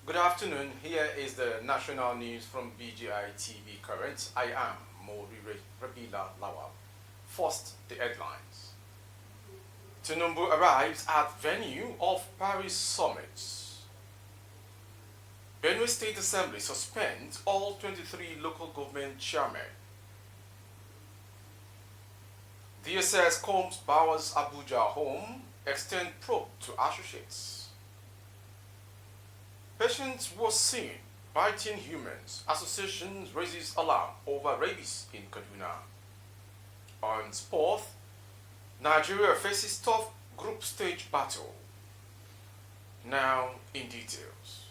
Good afternoon. Here is the national news from BGI TV Current. I am Mori Rabila Lawal. First, the headlines. Tinubu arrives at venue of Paris summit. Benue State Assembly suspends all 23 local government chairmen. DSS combs Bawa'S Abuja home, extend probe to associates. Patients was seen biting humans. Association raises alarm over rabies in Kaduna. On sport, Nigeria faces tough group stage battle. Now in details.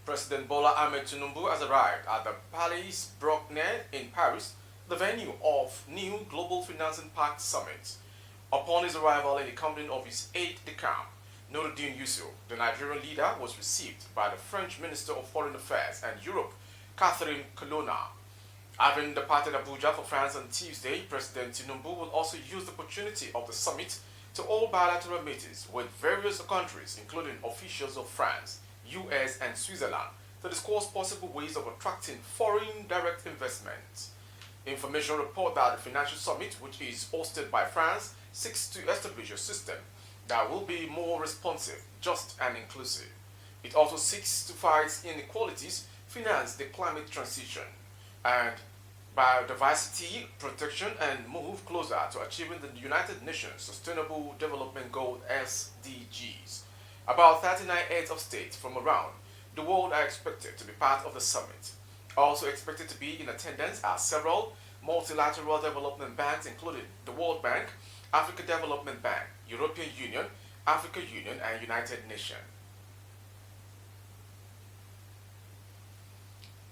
President Bola Ahmed Tinubu has arrived at the Palais Brockner in Paris, the venue of new Global Financing Pact Summit. Upon his arrival in the company of his aide-de-camp, Nuruddin Yusuf, the Nigerian leader, was received by the French Minister of Foreign Affairs and Europe, Catherine Colonna. Having departed Abuja for France on Tuesday, President Tinubu will also use the opportunity of the summit to hold bilateral meetings with various countries, including officials of France, US, and Switzerland, to discuss possible ways of attracting foreign direct investment. Information report that the financial summit, which is hosted by France, seeks to establish a system that will be more responsive, just, and inclusive. It also seeks to fight inequalities, finance the climate transition, and biodiversity protection, and move closer to achieving the United Nations Sustainable Development Goal (SDGs). About 39 heads of state from around the world are expected to be part of the summit. Also expected to be in attendance are several multilateral development banks, including the World Bank, Africa Development Bank, European Union, African Union, and United Nations.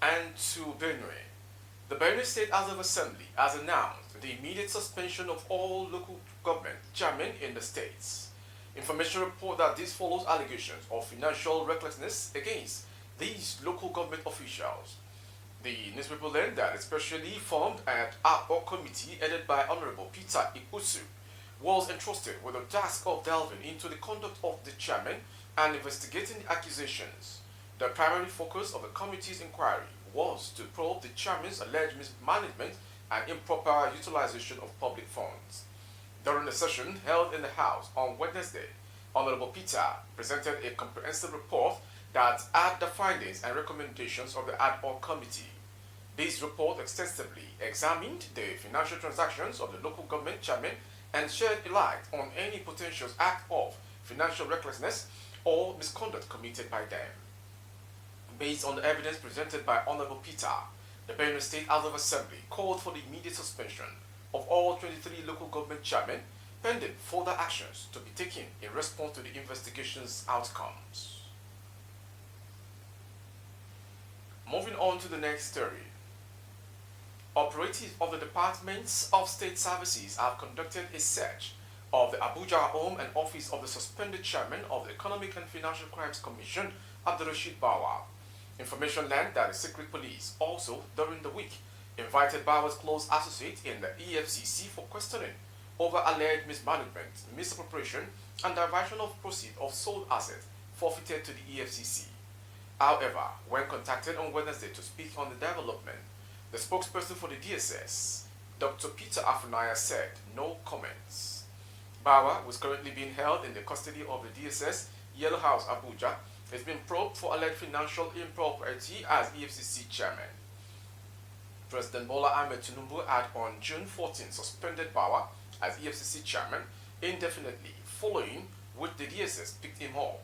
And to Benue. The Benue State House of Assembly has announced the immediate suspension of all local government chairmen in the states. Information report that this follows allegations of financial recklessness against these local government officials. The newspaper learned that a specially formed ad hoc committee headed by Honorable Peter Ikusu was entrusted with the task of delving into the conduct of the chairman and investigating the accusations. The primary focus of the committee's inquiry was to probe the chairman's alleged mismanagement and improper utilization of public funds. During the session held in the House on Wednesday, Honorable Peter presented a comprehensive report that had the findings and recommendations of the ad hoc committee. This report extensively examined the financial transactions of the local government chairmen and shed light on any potential act of financial recklessness or misconduct committed by them. Based on the evidence presented by Honorable Peter, the Benue State House of Assembly called for the immediate suspension of all 23 local government chairmen, pending further actions to be taken in response to the investigation's outcomes. Moving on to the next story. Operatives of the Departments of State Services have conducted a search of the Abuja home and office of the suspended chairman of the Economic and Financial Crimes Commission, Abdurrashid Bawa. Information learned that the secret police also, during the week, invited Bawa'S close associate in the Efcc for questioning over alleged mismanagement, misappropriation, and diversion of proceeds of sold assets forfeited to the Efcc. However, when contacted on Wednesday to speak on the development, the spokesperson for the DSS, Dr. Peter Afunaya, said no comments. Bawa, who is currently being held in the custody of the DSS Yellow House, Abuja, has been probed for alleged financial impropriety as EFCC chairman. President Bola Ahmed Tinubu had on June 14 suspended Bawa as EFCC chairman indefinitely, following which the DSS picked him up.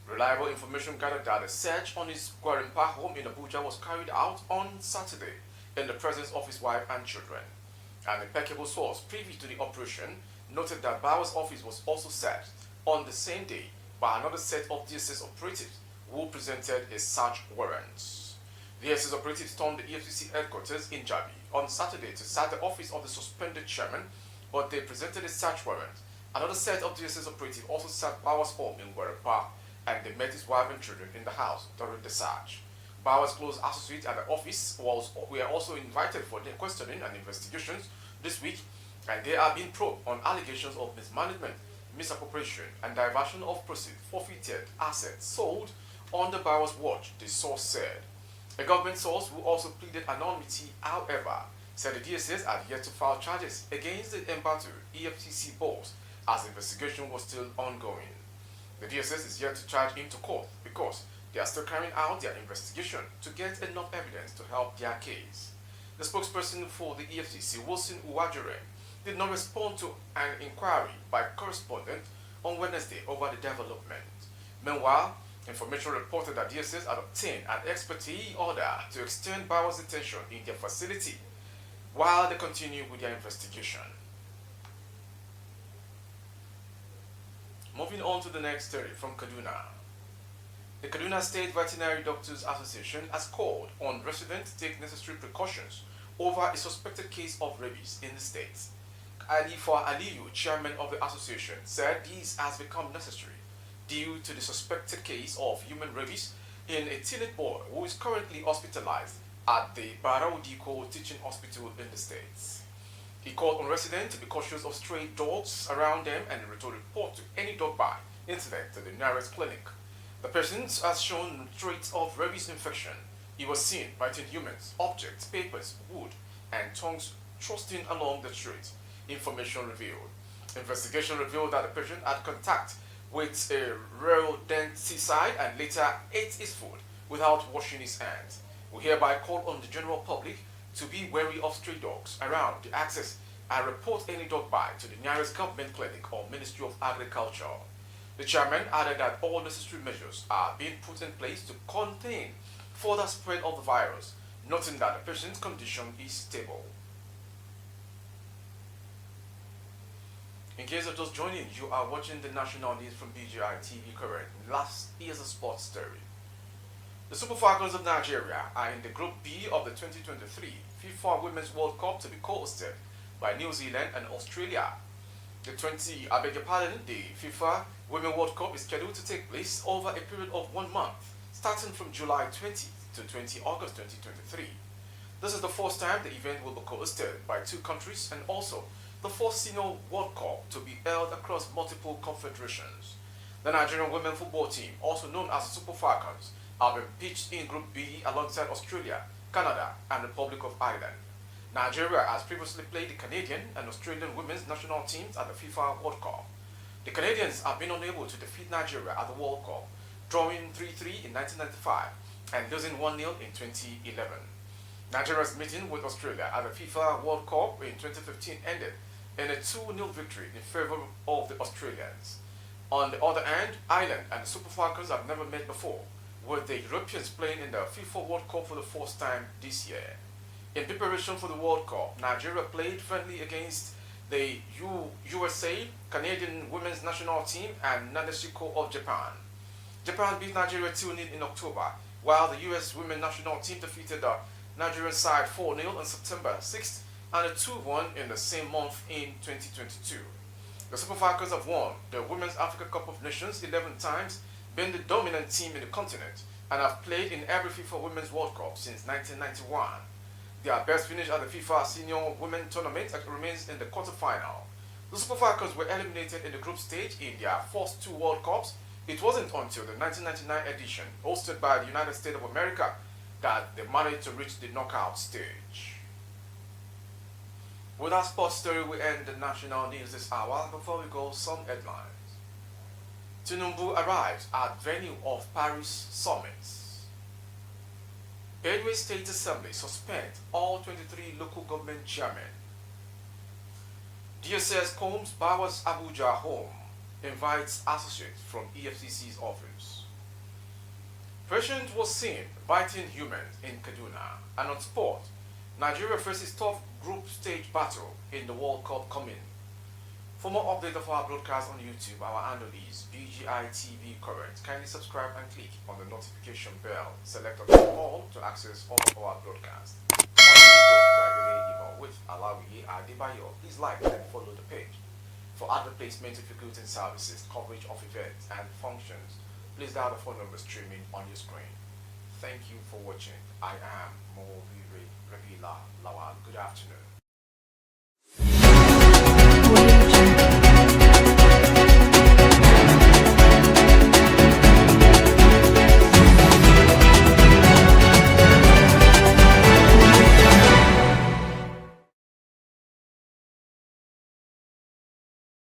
Reliable information gathered that a search on his Gwarimpa home in Abuja was carried out on Saturday in the presence of his wife and children. An impeccable source privy to the operation noted that Bawa's office was also searched on the same day by another set of DSS operatives who presented a search warrant. The DSS operatives stormed the EFCC headquarters in Jabi on Saturday to sack the office of the suspended chairman, but they presented a search warrant. Another set of DSS operatives also sacked Bawa's home in Gwarimpa, and they met his wife and children in the house during the search. Bawa'S close associates at the office were also invited for their questioning and investigations this week, and they are being probed on allegations of mismanagement, misappropriation, and diversion of proceeds, forfeited assets sold, on the Bawa'S watch, the source said. A government source who also pleaded anonymity, however, said the DSS had yet to file charges against the embattled Efcc boss as the investigation was still ongoing. The DSS is yet to charge into court because they are still carrying out their investigation to get enough evidence to help their case. The spokesperson for the EFCC, Wilson Uwajere, did not respond to an inquiry by correspondent on Wednesday over the development. Meanwhile, information reported that DSS had obtained an expertise order to extend Bawa'S detention in their facility while they continue with their investigation. Moving on to the next story from Kaduna. The Kaduna State Veterinary Doctors Association has called on residents to take necessary precautions over a suspected case of rabies in the state. Alifa Aliyu, chairman of the association, said this has become necessary due to the suspected case of human rabies in a teenage boy who is currently hospitalized at the Baraudiko Teaching Hospital in the States. He called on residents to be cautious of stray dogs around them and to report to any dog bite incident to the nearest clinic. The patient has shown traits of rabies infection. He was seen biting humans, objects, papers, wood, and tongues thrusting along the street. Information revealed. Investigation revealed that the patient had contact with a rodenticide and later ate his food without washing his hands. We hereby call on the general public to be wary of stray dogs around the access and report any dog bite to the nearest government clinic or Ministry of Agriculture. The chairman added that all necessary measures are being put in place to contain further spread of the virus, noting that the patient's condition is stable. In case of just joining, you are watching the national news from BGI TV Current. Last is a sports story. The Super Falcons of Nigeria are in the Group B of the 2023 FIFA Women's World Cup to be co-hosted by New Zealand and Australia. The FIFA Women's World Cup is scheduled to take place over a period of 1 month, starting from July 20 to 20 August 2023. This is the first time the event will be co-hosted by 2 countries and also the first senior World Cup to be held across multiple confederations. The Nigerian women's football team, also known as the Super Falcons, have been pitched in Group B alongside Australia, Canada, and Republic of Ireland. Nigeria has previously played the Canadian and Australian women's national teams at the FIFA World Cup. The Canadians have been unable to defeat Nigeria at the World Cup, drawing 3-3 in 1995 and losing 1-0 in 2011. Nigeria's meeting with Australia at the FIFA World Cup in 2015 ended in a 2-0 victory in favor of the Australians. On the other hand, Ireland and the Super Falcons have never met before, with the Europeans playing in the FIFA World Cup for the first time this year. In preparation for the World Cup, Nigeria played friendly against the USA, Canadian women's national team, and Nadeshiko of Japan. Japan beat Nigeria 2-0 in October, while the US women's national team defeated the Nigerian side 4-0 on September 6th and a 2-1 in the same month in 2022. The Super Falcons have won the Women's Africa Cup of Nations 11 times, been the dominant team in the continent, and have played in every FIFA Women's World Cup since 1991. Their best finish at the FIFA Senior Women Tournament remains in the quarterfinal. The Super Falcons were eliminated in the group stage in their first 2 World Cups. It wasn't until the 1999 edition, hosted by the United States of America, that they managed to reach the knockout stage. With our sports story, we end the national news this hour. Before we go, some headlines. Tinubu arrives at venue of Paris summit. Benue State Assembly suspend all 23 local government chairmen. DSS combs Bawa'S Abuja home, invites associates from EFCC's office. Patient was seen biting humans in Kaduna. And on sport, Nigeria faces tough group stage battle in the World Cup coming. For more updates of our broadcast on YouTube, our handle is BGI TV Current. Kindly subscribe and click on the notification bell. Select option all to access all of our broadcasts. With Alawiye Adebayo, please like and follow the page. For advert placement, recruiting services, coverage of events and functions, please dial the phone number streaming on your screen. Thank you for watching. I am Mo Ravila Lawal. Good afternoon.